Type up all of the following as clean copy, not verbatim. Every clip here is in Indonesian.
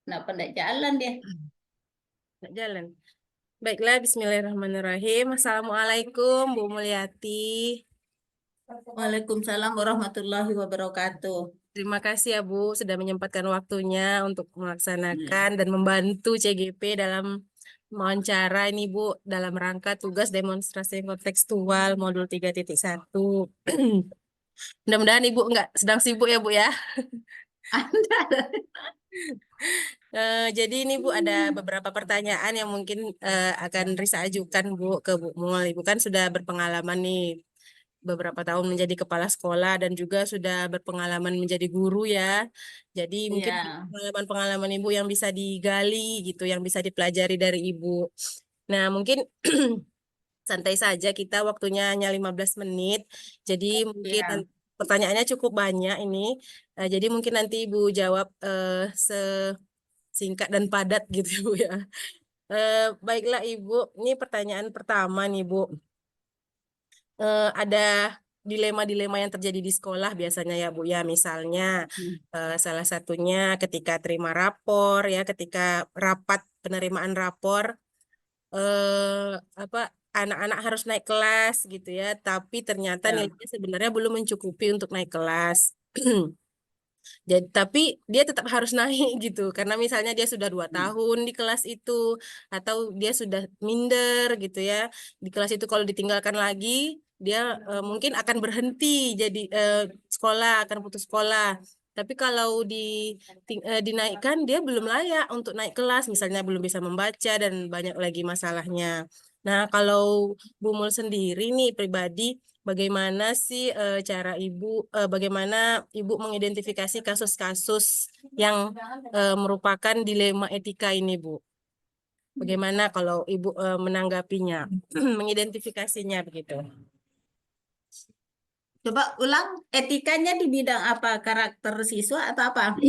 Kenapa enggak jalan dia? Nggak jalan. Baiklah, Bismillahirrahmanirrahim. Assalamualaikum, Bu Mulyati. Waalaikumsalam warahmatullahi wabarakatuh. Terima kasih ya Bu sudah menyempatkan waktunya untuk Iya. melaksanakan dan membantu CGP dalam wawancara ini Bu dalam rangka tugas demonstrasi kontekstual modul 3.1. Mudah-mudahan Ibu nggak sedang sibuk ya Bu ya. Anda. Jadi ini Bu ada beberapa pertanyaan yang mungkin akan Risa ajukan Bu ke Bu Mul. Ibu kan sudah berpengalaman nih beberapa tahun menjadi kepala sekolah dan juga sudah berpengalaman menjadi guru ya. Jadi mungkin Iya, pengalaman-pengalaman Ibu yang bisa digali gitu, yang bisa dipelajari dari Ibu. Nah, mungkin santai saja kita waktunya hanya 15 menit. Jadi mungkin iya. pertanyaannya cukup banyak ini. Jadi mungkin nanti Ibu jawab singkat dan padat gitu Bu ya. Baiklah Ibu, ini pertanyaan pertama nih Bu. Ada dilema-dilema yang terjadi di sekolah biasanya ya Bu ya. Misalnya Hmm. salah satunya ketika terima rapor ya, ketika rapat penerimaan rapor apa anak-anak harus naik kelas gitu ya, tapi ternyata Ya. nilainya sebenarnya belum mencukupi untuk naik kelas. Jadi, tapi dia tetap harus naik gitu, karena misalnya dia sudah 2 tahun di kelas itu, atau dia sudah minder gitu ya di kelas itu. Kalau ditinggalkan lagi, dia mungkin akan berhenti jadi sekolah, akan putus sekolah. Tapi kalau dinaikkan, dia belum layak untuk naik kelas, misalnya belum bisa membaca dan banyak lagi masalahnya. Nah, kalau Bu Mul sendiri nih pribadi, bagaimana sih cara bagaimana Ibu mengidentifikasi kasus-kasus yang merupakan dilema etika ini, Bu? Bagaimana kalau Ibu menanggapinya, mengidentifikasinya begitu? Coba ulang, etikanya di bidang apa? Karakter siswa atau apa?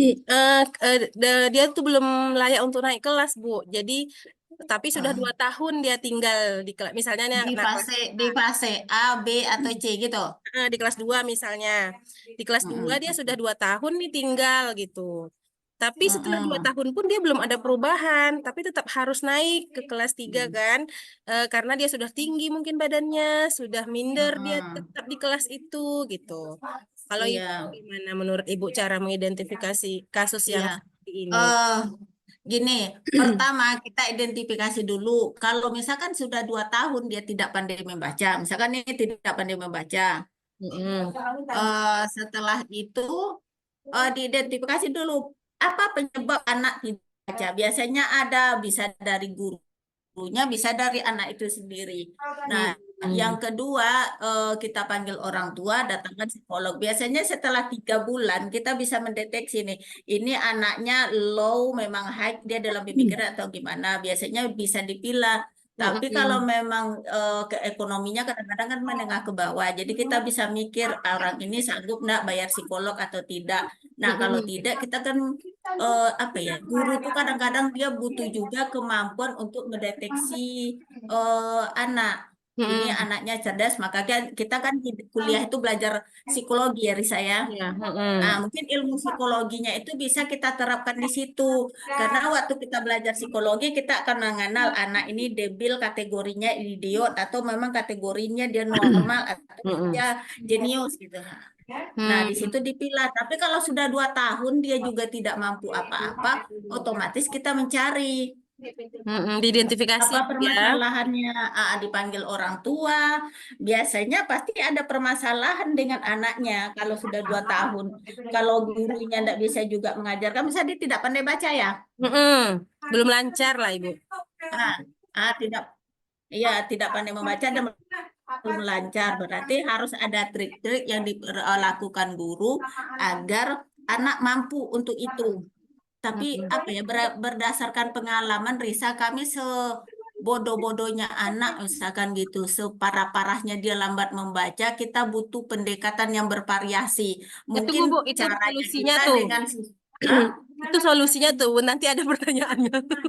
Dia tuh belum layak untuk naik kelas, Bu. Jadi, tapi sudah Ah, 2 tahun dia tinggal di kelas. Misalnya, di nah, fase di fase A, B atau C gitu. di kelas 2 misalnya. Di kelas 2 Mm-mm. dia sudah 2 tahun nih tinggal gitu. Tapi setelah dua Mm-mm. tahun pun dia belum ada perubahan, tapi tetap harus naik ke kelas 3 kan. Karena dia sudah tinggi mungkin badannya, sudah minder, dia Mm-mm. tetap di kelas itu gitu. Kalau Ibu Iya, gimana menurut Ibu cara mengidentifikasi kasus yang iya. seperti ini? eh Gini, pertama kita identifikasi dulu. Kalau misalkan sudah 2 tahun dia tidak pandai membaca, misalkan ini tidak pandai membaca. Mm-mm. Setelah itu diidentifikasi dulu apa penyebab anak tidak baca. Biasanya ada bisa dari gurunya, bisa dari anak itu sendiri. Nah, yang Mm-mm. kedua kita panggil orang tua, datangkan psikolog. Biasanya setelah 3 bulan kita bisa mendeteksi nih, ini anaknya low, memang high dia dalam pemikiran atau gimana. Biasanya bisa dipilah. Tapi kalau Mm-mm. memang ke ekonominya kadang-kadang kan menengah ke bawah, jadi kita bisa mikir orang ini sanggup nggak bayar psikolog atau tidak. Nah, kalau Mm-mm. tidak kita kan apa ya, guru tuh kadang-kadang dia butuh juga kemampuan untuk mendeteksi anak. Ini Mm-mm. anaknya cerdas, maka kita kan di kuliah itu belajar psikologi ya, Risa ya. Ya, Nah, mm-mm. mungkin ilmu psikologinya itu bisa kita terapkan di situ. Karena waktu kita belajar psikologi, kita akan mengenal anak ini debil, kategorinya idiot, atau memang kategorinya dia normal, atau dia Mm-mm. jenius gitu. Nah, di situ dipilah. Tapi kalau sudah 2 tahun dia juga tidak mampu apa-apa, otomatis kita mencari Mm-mm. Diidentifikasi apa ya. permasalahannya. Dipanggil orang tua. Biasanya pasti ada permasalahan dengan anaknya kalau sudah 2 tahun. Kalau gurunya tidak bisa juga mengajarkan, misalnya dia tidak pandai baca ya. Mm-mm. Belum lancar lah Ibu. Ah, tidak, iya tidak pandai membaca dan belum lancar. Berarti harus ada trik-trik yang dilakukan guru agar anak mampu untuk itu. Tapi Mm-mm. apa ya, berdasarkan pengalaman Risa, kami sebodoh-bodohnya anak misalkan gitu, separah-parahnya dia lambat membaca, kita butuh pendekatan yang bervariasi. Tunggu Mungkin Bu, itu caranya solusinya kita tuh. dengan Hah? Itu solusinya tuh. Nanti ada pertanyaannya untuk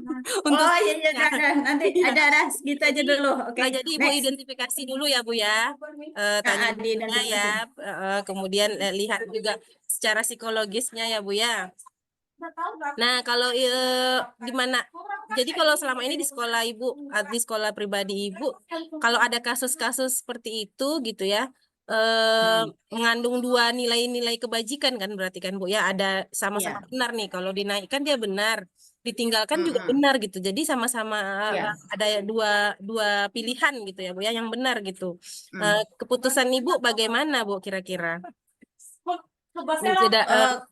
Oh iya iya solusinya. nanti Iya. ada gitu aja Jadi, dulu. Oke, jadi Ibu next. identifikasi dulu ya Bu ya. Tanya gurunya ya. Diidentifikasi. Kemudian lihat juga secara psikologisnya ya Bu ya. Nah, kalau gimana? Jadi kalau selama ini di sekolah ibu, di sekolah pribadi ibu, kalau ada kasus-kasus seperti itu gitu ya, mengandung dua nilai-nilai kebajikan kan berarti kan Bu ya, ada sama-sama Ya. benar nih. Kalau dinaikkan dia benar, ditinggalkan juga Mm-mm. benar gitu. Jadi sama-sama Ya. ada dua dua pilihan gitu ya Bu ya, yang benar gitu. Mm. Keputusan ibu bagaimana Bu kira-kira? Tidak,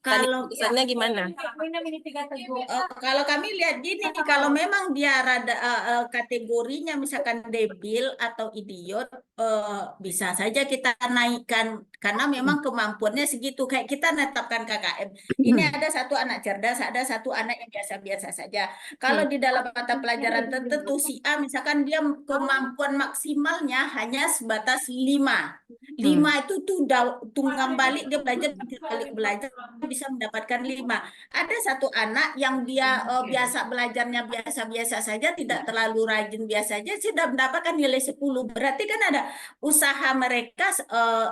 tadi Kalau keputusannya gimana? Kalau kami lihat gini, kalau memang dia rada kategorinya misalkan debil atau idiot, bisa saja kita naikkan karena memang kemampuannya segitu. Kayak kita netapkan KKM. Ini ada satu anak cerdas, ada satu anak yang biasa-biasa saja. Kalau di dalam mata pelajaran tertentu si A, misalkan dia kemampuan maksimalnya hanya sebatas 5. Hmm. 5 itu tuh tunggang balik dia belajar, balik belajar bisa mendapatkan 5. Ada satu anak yang dia biasa belajarnya biasa-biasa saja, tidak terlalu rajin biasa saja, sudah mendapatkan nilai 10. Berarti kan ada usaha mereka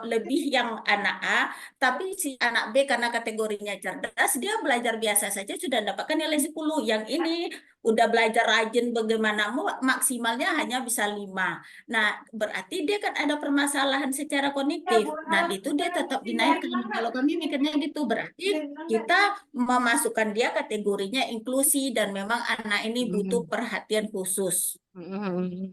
lebih yang anak A, tapi si anak B karena kategorinya cerdas, dia belajar biasa saja sudah mendapatkan nilai 10. Yang ini udah belajar rajin bagaimana maksimalnya hanya bisa 5. Nah, berarti dia kan ada permasalahan secara kognitif. Nah, itu dia tetap dinaikkan. Kalau kami mikirnya gitu, berarti kita memasukkan dia kategorinya inklusi dan memang anak ini butuh perhatian khusus.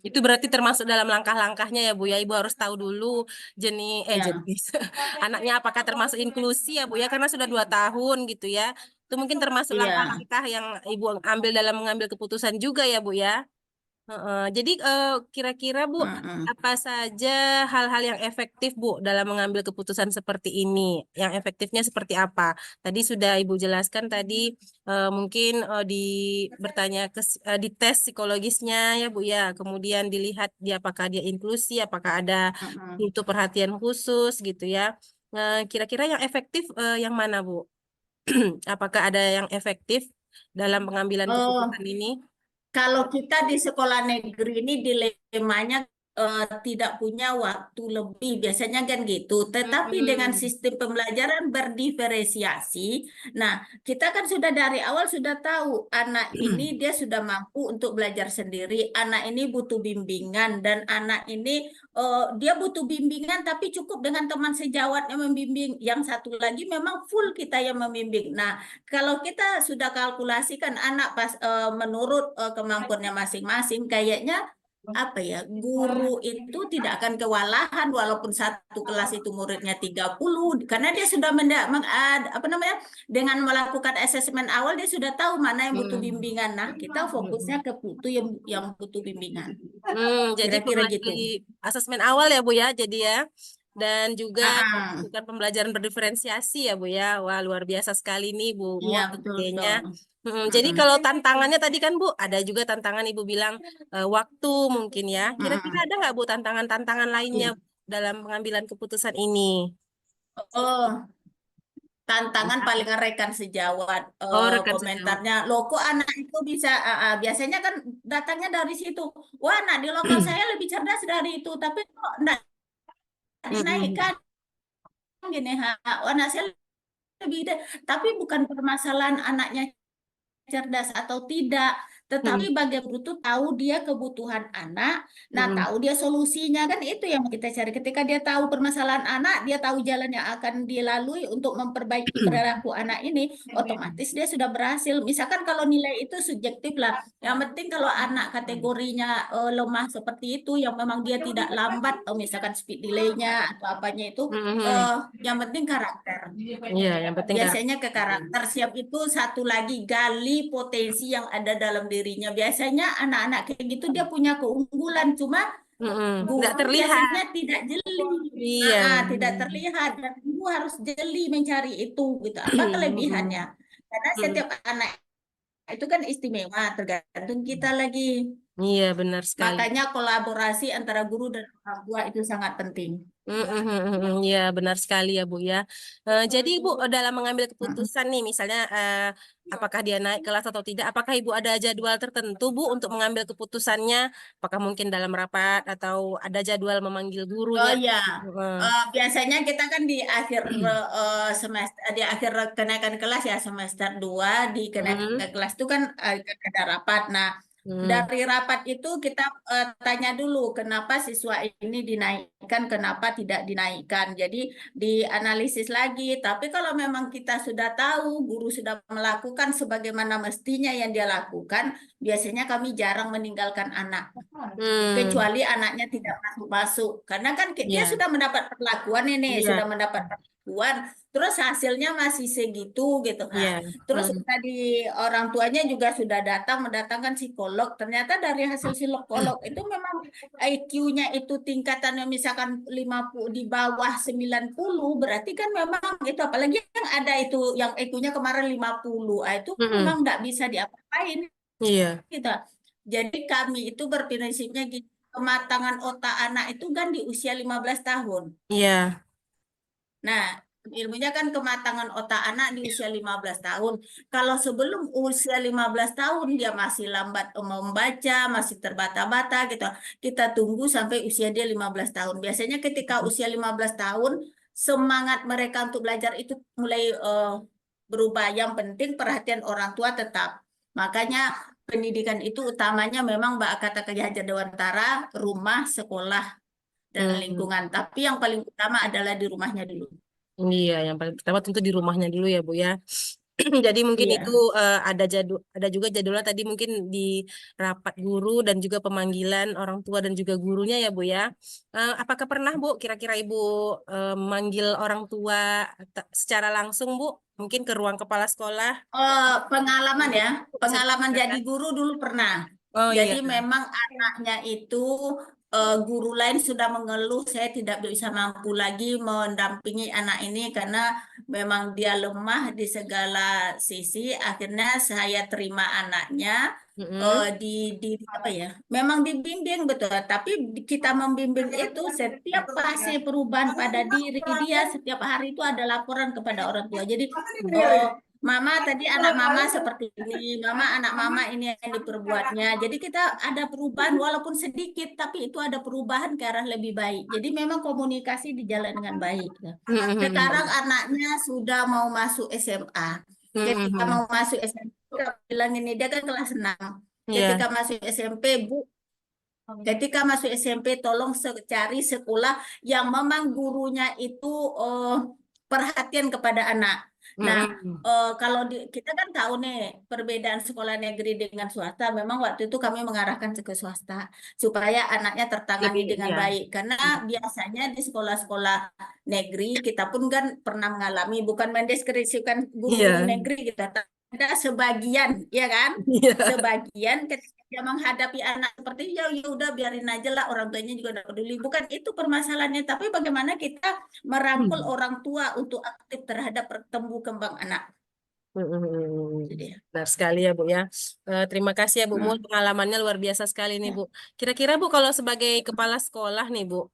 Itu berarti termasuk dalam langkah-langkahnya ya Bu ya. Ibu harus tahu dulu Ya, jenis anaknya apakah termasuk inklusi ya Bu ya, karena sudah 2 tahun gitu ya. Itu mungkin termasuk iya. langkah-langkah yang Ibu ambil dalam mengambil keputusan juga ya Bu ya. Heeh. Jadi kira-kira Bu, Mm-mm. apa saja hal-hal yang efektif Bu dalam mengambil keputusan seperti ini? Yang efektifnya seperti apa? Tadi sudah Ibu jelaskan tadi, mungkin bertanya di tes psikologisnya ya Bu ya. Kemudian dilihat dia apakah dia inklusi, apakah ada Mm-mm. butuh perhatian khusus gitu ya. Kira-kira yang efektif yang mana Bu? Apakah ada yang efektif dalam pengambilan Oh, keputusan ini? kalau kita di sekolah negeri ini dilemanya tidak punya waktu lebih, biasanya kan gitu. Tetapi dengan Mm-mm. sistem pembelajaran berdiferensiasi, nah kita kan sudah dari awal sudah tahu anak ini dia sudah mampu untuk belajar sendiri, anak ini butuh bimbingan dan anak ini dia butuh bimbingan tapi cukup dengan teman sejawat yang membimbing. Yang satu lagi memang full kita yang membimbing. Nah, kalau kita sudah kalkulasikan anak pas menurut kemampuannya masing-masing, kayaknya apa ya, guru itu tidak akan kewalahan walaupun satu kelas itu muridnya 30 karena dia sudah apa namanya, dengan melakukan asesmen awal dia sudah tahu mana yang butuh Hmm. bimbingan. Nah, kita fokusnya ke butuh yang butuh bimbingan. Jadi Kira-kira gitu. asesmen awal ya Bu ya, jadi ya, dan juga Ah, ah. bukan pembelajaran berdiferensiasi ya Bu ya. Wah, luar biasa sekali nih Bu Iya, Mut betul idenya. dong. Jadi Mm-mm. kalau tantangannya tadi kan Bu, ada juga tantangan Ibu bilang waktu mungkin ya. Kira-kira Mm-mm. ada nggak Bu tantangan-tantangan lainnya Iya. dalam pengambilan keputusan ini? Oh, tantangan paling rekan sejawat Oh, rekan sejawat. komentarnya, loh kok anak itu bisa biasanya kan datangnya dari situ, wah anak di lokal saya lebih cerdas dari itu tapi kok enggak Mm-mm. dinaikkan gini, anak saya lebih tapi bukan permasalahan anaknya cerdas atau tidak, tetapi Mm-mm. bagaimana guru tuh tahu dia kebutuhan anak, nah Mm-mm. tahu dia solusinya, kan itu yang kita cari. Ketika dia tahu permasalahan anak, dia tahu jalan yang akan dilalui untuk memperbaiki perilaku anak ini, otomatis dia sudah berhasil. Misalkan kalau nilai itu subjektif lah, yang penting kalau anak kategorinya lemah seperti itu, yang memang dia tidak lambat, atau misalkan speed delay-nya atau apanya itu, Mm-mm. eh, yang penting karakter. Iya, yang penting Biasanya ke karakter. Siap itu satu lagi, gali potensi yang ada dalam dirinya. Biasanya anak-anak kayak gitu dia punya keunggulan, cuma nggak guru terlihat. biasanya tidak jeli. Iya. Tidak terlihat dan guru harus jeli mencari itu gitu. Apa kelebihannya? Karena Mm-mm. setiap anak itu kan istimewa, tergantung kita lagi. Iya, benar sekali. Makanya kolaborasi antara guru dan orang tua itu sangat penting. Ya, benar sekali ya, Bu ya. Jadi Ibu dalam mengambil keputusan nih, misalnya apakah dia naik kelas atau tidak, apakah Ibu ada jadwal tertentu, Bu, untuk mengambil keputusannya? Apakah mungkin dalam rapat atau ada jadwal memanggil Oh gurunya? ya, Heeh. biasanya kita kan di akhir semester, di akhir kenaikan kelas ya semester 2 di Mm, kenaikan kelas itu kan ada rapat. Nah, mm, dari rapat itu kita tanya dulu kenapa siswa ini dinaikkan, kenapa tidak dinaikkan. Jadi dianalisis lagi. Tapi kalau memang kita sudah tahu guru sudah melakukan sebagaimana mestinya yang dia lakukan, biasanya kami jarang meninggalkan anak. mm. Kecuali anaknya tidak masuk-masuk. Karena kan dia Ya, sudah mendapat perlakuan ini, iya, sudah mendapat perlakuan, terus hasilnya masih segitu gitu. Nah, iya. terus Mm. tadi orang tuanya juga sudah datang mendatangkan psikolog. Ternyata dari hasil psikolog itu memang IQ-nya itu tingkatannya misalkan 50 di bawah 90, berarti kan memang itu apalagi yang ada itu yang IQ-nya kemarin 50, itu memang Mm-mm. nggak bisa diapa-apain Iya, kita. Jadi kami itu berprinsipnya gitu, kematangan otak anak itu kan di usia 15 tahun. iya. Nah, ilmunya kan kematangan otak anak di usia 15 tahun. Kalau sebelum usia 15 tahun dia masih lambat membaca, masih terbata-bata gitu. Kita tunggu sampai usia dia 15 tahun. Biasanya ketika usia 15 tahun, semangat mereka untuk belajar itu mulai berubah. Yang penting perhatian orang tua tetap. Makanya pendidikan itu utamanya memang Mbak kata ke Hajar Dewantara, rumah, sekolah, dan Mm. lingkungan. Tapi yang paling utama adalah di rumahnya dulu. Iya, yang paling pertama tentu di rumahnya dulu ya, Bu ya. Jadi mungkin itu Iya. ada juga jadwalnya tadi mungkin di rapat guru dan juga pemanggilan orang tua dan juga gurunya ya, Bu ya. Apakah pernah, Bu, kira-kira Ibu memanggil orang tua secara langsung, Bu? Mungkin ke ruang kepala sekolah? Pengalaman ya, Bisa pengalaman jadi diceritakan? guru dulu pernah. Oh Jadi iya. memang anaknya itu guru lain sudah mengeluh saya tidak bisa mampu lagi mendampingi anak ini karena memang dia lemah di segala sisi. Akhirnya saya terima anaknya Mm-mm. di apa ya? Memang dibimbing betul, tapi kita membimbing itu setiap fase perubahan pada diri dia setiap hari itu ada laporan kepada orang tua. Jadi oh, Mama tadi anak mama seperti ini, mama anak mama ini yang diperbuatnya. Jadi kita ada perubahan walaupun sedikit, tapi itu ada perubahan ke arah lebih baik. Jadi memang komunikasi dijalan dengan baik. Sekarang Mm-mm. anaknya sudah mau masuk SMA. Ketika Mm-mm. mau masuk SMP, kita bilang ini dia kan kelas 6. Iya. Ketika masuk SMP, Bu, ketika masuk SMP, tolong cari sekolah yang memang gurunya itu eh, perhatian kepada anak. Nah, Mm-mm. kalau kita kan tahu nih perbedaan sekolah negeri dengan swasta. Memang waktu itu kami mengarahkan ke swasta supaya anaknya tertangani Lebih, dengan ya. baik. Karena biasanya di sekolah-sekolah negeri kita pun kan pernah mengalami bukan mendeskripsikan guru-guru Iya. negeri kita. Ada sebagian, ya kan? Iya. Sebagian ketika dia menghadapi anak seperti itu, ya ya udah biarin aja lah orang tuanya juga udah peduli. Bukan itu permasalahannya, tapi bagaimana kita merangkul Hmm. orang tua untuk aktif terhadap pertumbuh kembang anak. Itu Hmm. dia. Benar sekali ya, Bu ya. Terima kasih ya, Bu Mul. Hmm. Pengalamannya luar biasa sekali nih, Ya. Bu. Kira-kira, Bu, kalau sebagai kepala sekolah nih, Bu,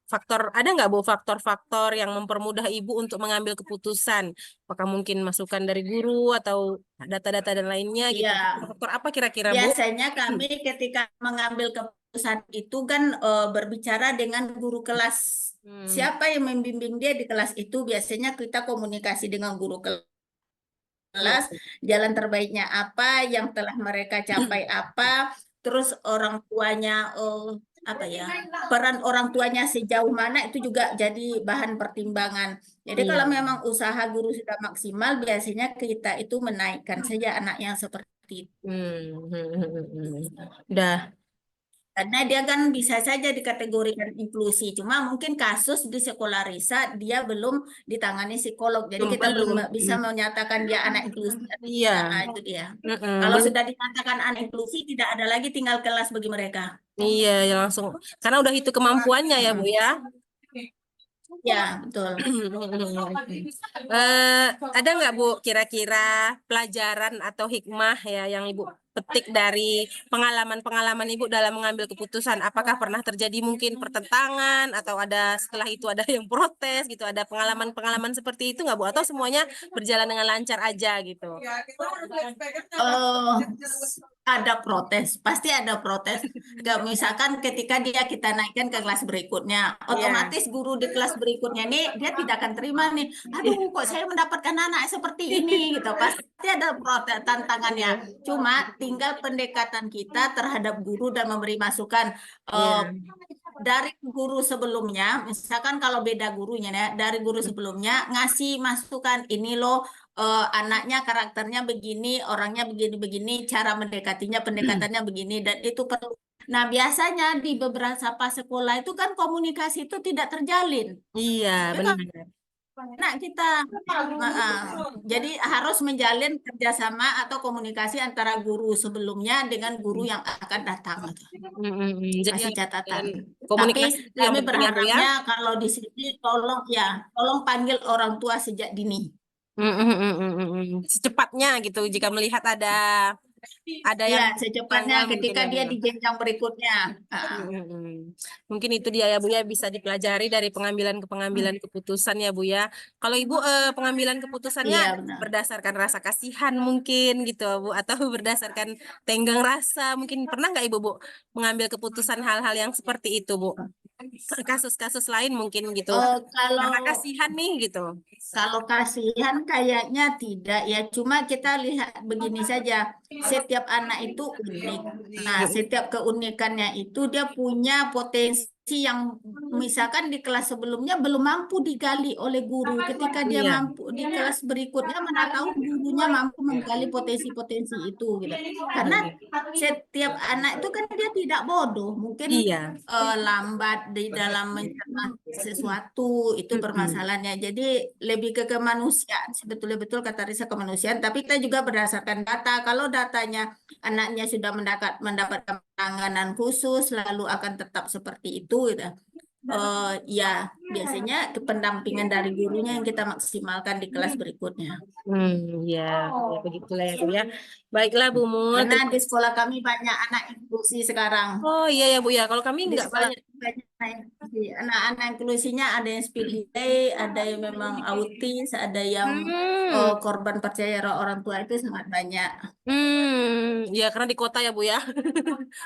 ada nggak, Bu, faktor-faktor yang mempermudah Ibu untuk mengambil keputusan? Apakah mungkin masukan dari guru atau data-data dan lainnya gitu? Iya, Faktor apa kira-kira, Bu? biasanya kami ketika mengambil keputusan itu kan berbicara dengan guru kelas. Hmm. Siapa yang membimbing dia di kelas itu, biasanya kita komunikasi dengan guru kelas, Hmm. jalan terbaiknya apa, yang telah mereka capai apa, terus orang tuanya apa ya, peran orang tuanya sejauh mana itu juga jadi bahan pertimbangan. Jadi kalau Iya. memang usaha guru sudah maksimal, biasanya kita itu menaikkan saja anak yang seperti itu. Udah. Karena dia kan bisa saja dikategorikan inklusi. Cuma mungkin kasus di sekolah Risa dia belum ditangani psikolog. Jadi kita belum Belum. bisa menyatakan dia anak inklusi atau tidak. Iya. Itu dia. Kalau Belum. sudah dinyatakan anak inklusi tidak ada lagi tinggal kelas bagi mereka. Iya, ya langsung. Karena udah itu kemampuannya ya, Bu Mm-mm. ya. Ya, betul. Eh, ada nggak Bu kira-kira pelajaran atau hikmah ya yang Ibu petik dari pengalaman-pengalaman Ibu dalam mengambil keputusan. Apakah pernah terjadi mungkin pertentangan atau ada setelah itu ada yang protes gitu? Ada pengalaman-pengalaman seperti itu nggak Bu? Atau semuanya berjalan dengan lancar aja gitu? eh ada protes, pasti ada protes. Misalkan ketika kita naikkan ke kelas berikutnya, Iya. otomatis guru di kelas berikutnya nih dia tidak akan terima nih. Aduh, kok saya mendapatkan anak seperti ini gitu. Pasti ada protes tantangannya. Cuma tinggal pendekatan kita terhadap guru dan memberi masukan. Iya. Eh, dari guru sebelumnya, misalkan kalau beda gurunya ya, dari guru sebelumnya ngasih masukan ini loh, anaknya karakternya begini, orangnya begini-begini, cara mendekatinya pendekatannya begini, dan itu perlu. Nah, biasanya di beberapa sekolah itu kan komunikasi itu tidak terjalin. Iya, Tapi kalau benar. anak kita, jadi harus menjalin kerjasama atau komunikasi antara guru sebelumnya dengan guru yang akan datang. Gitu. Jadi Kasih ada catatan. Tapi komunikasi itu yang kami penting ya Bu ya. berharapnya kalau di sini tolong ya, tolong panggil orang tua sejak dini. Secepatnya gitu jika melihat ada Ya, yang secepatnya janggal mungkin ketika ya Bu dia ya. di jenjang berikutnya. Ah, Mungkin itu dia ya Bu ya bisa dipelajari dari pengambilan ke pengambilan keputusan ya Bu ya. Kalau Ibu pengambilan keputusannya iya benar. berdasarkan rasa kasihan mungkin gitu Bu atau berdasarkan tenggang rasa mungkin pernah nggak Ibu Bu mengambil keputusan hal-hal yang seperti itu Bu? Kasus-kasus lain mungkin gitu. Kalau Karena kasihan nih gitu. Kalau kasihan kayaknya tidak ya, cuma kita lihat begini saja, setiap anak itu unik. Nah, setiap keunikannya itu dia punya potensi yang misalkan di kelas sebelumnya belum mampu digali oleh guru. Ketika dia Iya, mampu di kelas berikutnya, mana tahu gurunya mampu menggali potensi-potensi itu gitu. Karena setiap anak itu kan dia tidak bodoh, mungkin iya. lambat di dalam mencerna sesuatu itu Mm-mm. permasalahannya. Jadi lebih ke kemanusiaan, sebetulnya betul kata Risa kemanusiaan. Tapi kita juga berdasarkan data. Kalau datanya anaknya sudah mendapatkan penanganan khusus, lalu akan tetap seperti itu, gitu. Ya biasanya pendampingan dari gurunya yang kita maksimalkan di kelas berikutnya. Ya, ya begitulah ya Bu ya. Baiklah Bu Mul. Karena di sekolah kami banyak anak inklusi sekarang. Oh iya ya Bu ya. Kalau kami Di enggak malah. sekolahnya banyak anak inklusi. Anak-anak inklusinya ada yang speed delay, ada yang memang autis, ada yang Hmm. korban percaya orang tua itu sangat banyak. Ya karena di kota ya Bu ya.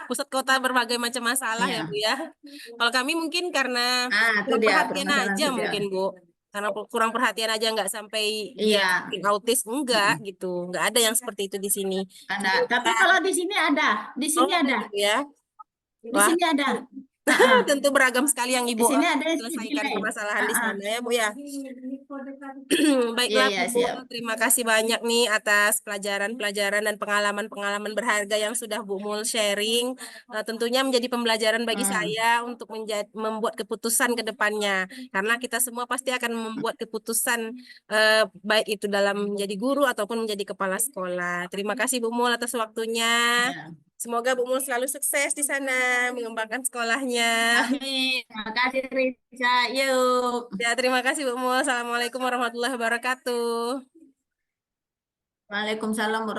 Pusat kota berbagai macam masalah ya Bu Ya, ya. Kalau kami mungkin karena itu kurang dia perhatian permasalahan aja sosial. mungkin Bu. Karena kurang perhatian aja nggak sampai dia Iya, autis enggak mm-mm. gitu. Nggak ada yang seperti itu di sini. Ada. Jadi Tapi kita kalau di sini ada, di oh sini ada, gitu ya. di Wah, sini ada. Ah, tentu beragam sekali yang di Ibu sini ada yang speed selesaikan delay. permasalahan di Ah. sana ya Bu ya. Iya, Baiklah, iya, Bu siap. Mul, terima kasih banyak nih atas pelajaran-pelajaran dan pengalaman-pengalaman berharga yang sudah Bu Mul sharing. Tentunya menjadi pembelajaran bagi Hmm. saya untuk membuat keputusan ke depannya. Karena kita semua pasti akan membuat keputusan baik itu dalam menjadi guru ataupun menjadi kepala sekolah. Terima kasih Bu Mul atas waktunya. Ya. Semoga Bu Mul selalu sukses di sana mengembangkan sekolahnya. Amin. Terima kasih, Risa. Yuk. Ya, terima kasih Bu Mul. Assalamualaikum warahmatullahi wabarakatuh. Waalaikumsalam